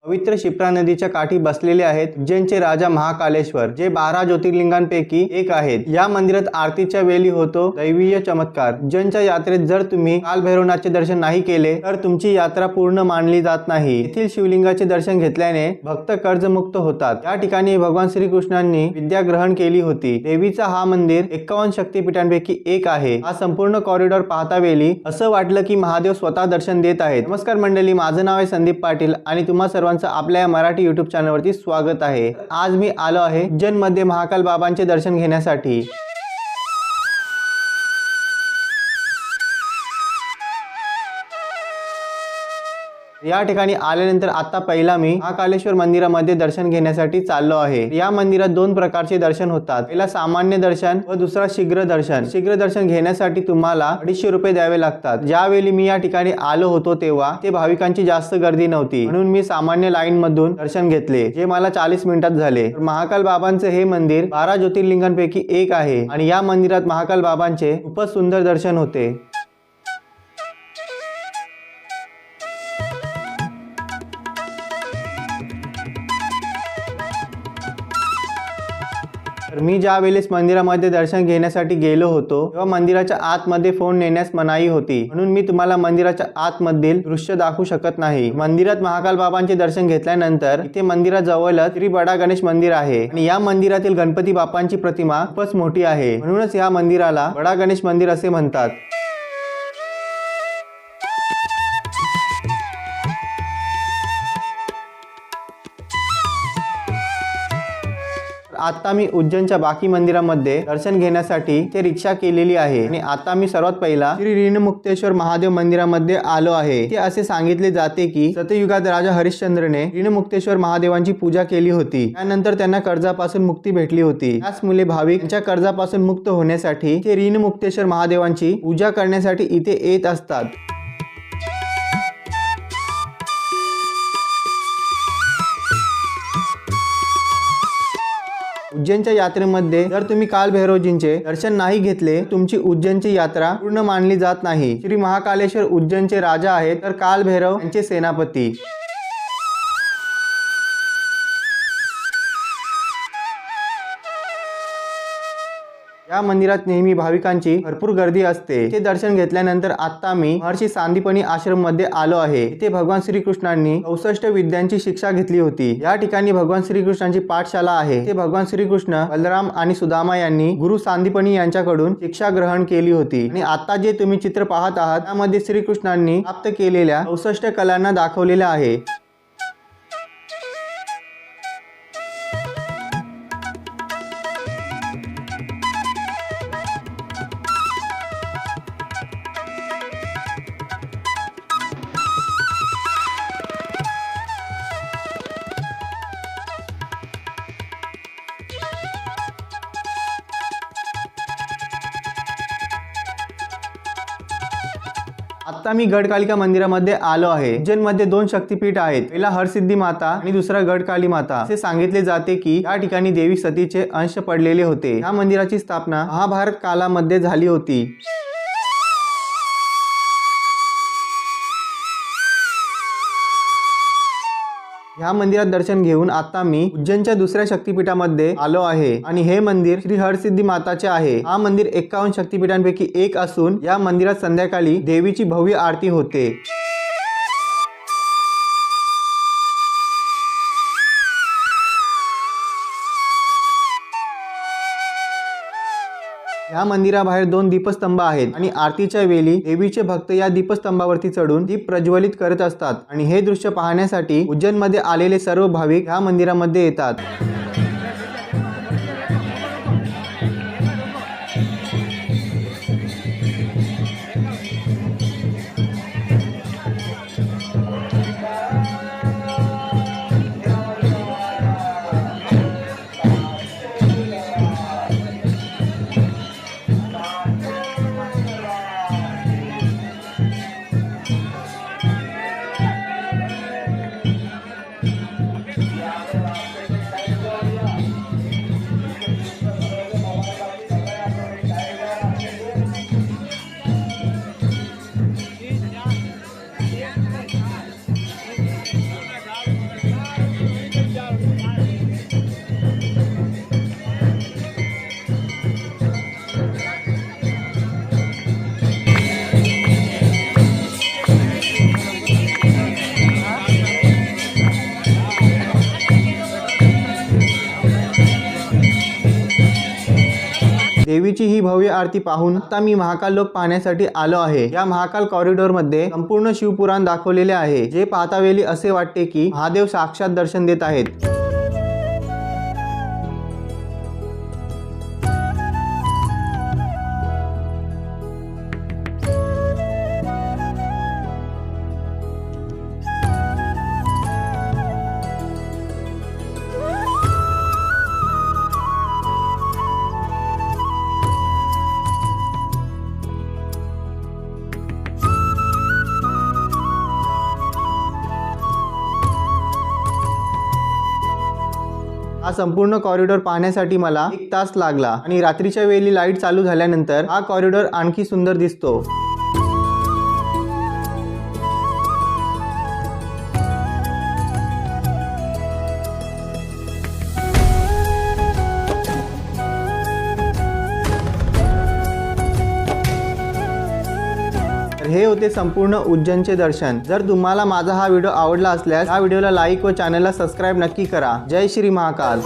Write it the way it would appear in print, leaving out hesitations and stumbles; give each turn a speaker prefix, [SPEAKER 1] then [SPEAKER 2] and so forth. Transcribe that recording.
[SPEAKER 1] पवित्र शिप्रा नदीच्या काठी बसलेले आहेत उज्जैनचे राजा महाकालेश्वर, जे 12 ज्योतिर्लिंगांपैकी एक आहेत। या मंदिरात आरतीच्या वेळी होतो दैवीय चमत्कार। उज्जैनच्या यात्रेत जर तुम्ही कालभैरवनाथचे दर्शन नाही केले तर तुमची यात्रा पूर्ण मानली जात नाही। येथील शिवलिंगाचे दर्शन घेतल्याने भक्त कर्जमुक्त होतात। या ठिकाणी भगवान श्रीकृष्णांनी विद्या ग्रहण केली होती। देवीचा हा मंदिर 51 शक्तिपीठांपैकी एक आहे। हा संपूर्ण कॉरिडॉर पाहता वेळी असं वाटलं की महादेव स्वतः दर्शन देत आहेत। नमस्कार मंडळी, माझं नाव आहे संदीप पाटील आणि तुम्हा सर्वांचं आपल्या मराठी YouTube चॅनलवरती स्वागत आहे। आज मी आलो आहे उज्जैन मध्ये महाकाल बाबांचे दर्शन घेण्यासाठी। या ठिकाणी आल्यानंतर आता पहिला मी महाकालेश्वर मंदिरामध्ये दर्शन घेण्यासाठी चाललो आहे। या मंदिरात दोन प्रकारचे दर्शन होतात, पहिला सामान्य दर्शन व दुसरा शीघ्र दर्शन। शीघ्र दर्शन घेण्यासाठी तुम्हाला 250 रुपये द्यावे लागतात। ज्यावेळी मी या ठिकाणी आलो होतो तेव्हा ते भाविकांची जास्त गर्दी नव्हती, म्हणून मी सामान्य लाईन मधून दर्शन घेतले, जे मला 40 मिनिटात झाले। महाकाल बाबांचे हे मंदिर 12 ज्योतिर्लिंगांपैकी एक आहे आणि या मंदिरात महाकाल बाबांचे खूपच सुंदर दर्शन होते। मी ज्या वेळेस मंदिरामध्ये दर्शन घेण्यासाठी गेलो होतो तेव्हा मंदिराच्या आतमध्ये फोन नेण्यास मनाई होती, म्हणून मी तुम्हाला मंदिराच्या आतमधील दृश्य दाखवू शकत नाही। मंदिरात महाकाल बाबांचे दर्शन घेतल्यानंतर इथे मंदिराजवळच श्री बडा गणेश मंदिर आहे आणि या मंदिरातील गणपती बाप्पांची प्रतिमा खूपच मोठी आहे, म्हणूनच या मंदिराला बडा गणेश मंदिर असे म्हणतात। आता मी उज्जैनच्या बाकी मंदिरामध्ये दर्शन घेण्यासाठी ते रिक्षा केलेली आहे आणि आता मी सर्वात पहिला श्री ऋणमुक्तेश्वर महादेव मंदिरामध्ये आलो आहे। ते असे सांगितले जाते की सतयुगात राजा हरिश्चंद्रने ऋणमुक्तेश्वर महादेवांची पूजा केली होती, त्यानंतर त्यांना कर्जापासून मुक्ती भेटली होती। त्याचमुळे भाविक त्यांच्या कर्जापासून मुक्त होण्यासाठी ते ऋणमुक्तेश्वर महादेवांची पूजा करण्यासाठी इथे येत असतात। उज्जैनच्या यात्रेमध्ये जर तुम्ही कालभैरवजींचे दर्शन नाही घेतले तुमची उज्जैनची यात्रा पूर्ण मानली जात नाही। श्री महाकालेश्वर उज्जैनचे राजा आहेत तर कालभैरव यांचे सेनापती। या मंदिरात नेहमी भाविकांची भरपूर गर्दी असते। ते दर्शन घेतल्यानंतर आता मी महर्षी सांदीपनी आश्रम मध्ये आलो आहे। इथे भगवान श्रीकृष्णांनी 64 विद्यांची शिक्षा घेतली होती। या ठिकाणी भगवान श्रीकृष्णांची पाठशाला आहे। ते भगवान श्रीकृष्ण, बलराम आणि सुदामा यांनी गुरु सांदीपनी यांच्याकडून शिक्षा ग्रहण केली होती आणि आता जे तुम्ही चित्र पाहत आहात त्यामध्ये श्रीकृष्णांनी प्राप्त केलेल्या 64 कलांना दाखवलेल्या आहे। आता मी गडकालिका मंदिरामध्ये आलो आहे। उज्जैन मध्ये 2 शक्तिपीठ आहेत, पहिला हरसिद्धी माता आणि दुसरा गडकाली माता। असे सांगितले जाते की या ठिकाणी देवी सतीचे अंश पडलेले होते। या मंदिराची स्थापना महाभारत कालामध्ये झाली होती। या मंदिरात दर्शन घेऊन आता मी उज्जैनच्या दुसऱ्या शक्तिपीठामध्ये आलो आहे आणि हे मंदिर श्री हरसिद्धी माताचे आहे। हा मंदिर 51 शक्तिपीठांपैकी एक असून या मंदिरात संध्याकाळी देवीची भव्य आरती होते। या मंदिराबाहेर 2 दीपस्तंभ आहेत आणि आरतीच्या वेळी देवीचे भक्त या दीपस्तंभावरती चढून दीप प्रज्वलित करत असतात आणि हे दृश्य पाहण्यासाठी उज्जैनमध्ये आलेले सर्व भाविक या मंदिरामध्ये येतात। देवीची ही भव्य आरती पाहून आता मी महाकाल लोक पाहण्यासाठी आलो आहे। या महाकाल कॉरिडॉर मध्ये संपूर्ण शिवपुराण दाखवलेले आहे, जे पाहतावेळी असे वाटते की महादेव साक्षात दर्शन देत आहेत। हा संपूर्ण कॉरिडॉर पाहण्यासाठी मला 1 तास लागला आणि रात्रीच्या वेळी लाईट चालू झाल्यानंतर हा कॉरिडॉर आणखी सुंदर दिसतो। हे होते संपूर्ण उज्जैनचे दर्शन। जर तुम्हाला माझा हा व्हिडिओ आवडला असल्यास या व्हिडिओला लाईक व चॅनलला सबस्क्राईब नक्की करा। जय श्री महाकाल।